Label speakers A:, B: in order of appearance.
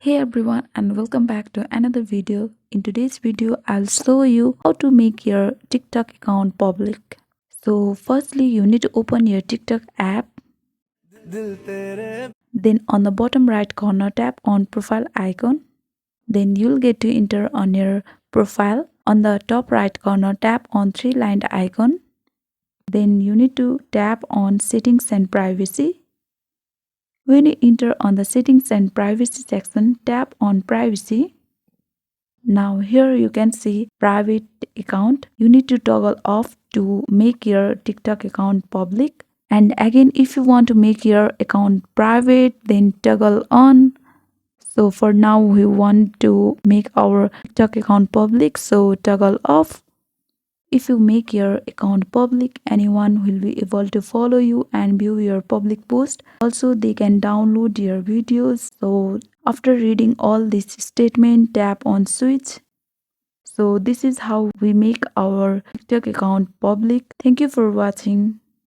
A: Hey everyone and welcome back to another video. In today's video, I'll show you how to make your TikTok account public. So firstly, you need to open your TikTok app. Then on the bottom right corner, tap on profile icon. Then you'll get to enter on your profile. On the top right corner, tap on three-lined icon. Then you need to tap on settings and privacy. When you enter on the settings and privacy section, tap on privacy. Now here you can see private account. You need to toggle off to make your TikTok account public. And again, if you want to make your account private, then toggle on. So for now, we want to make our TikTok account public, so toggle off. If you make your account public, anyone will be able to follow you and view your public post. Also, they can download your videos. So after reading all this statement, tap on switch. So this is how we make our TikTok account public. Thank you for watching.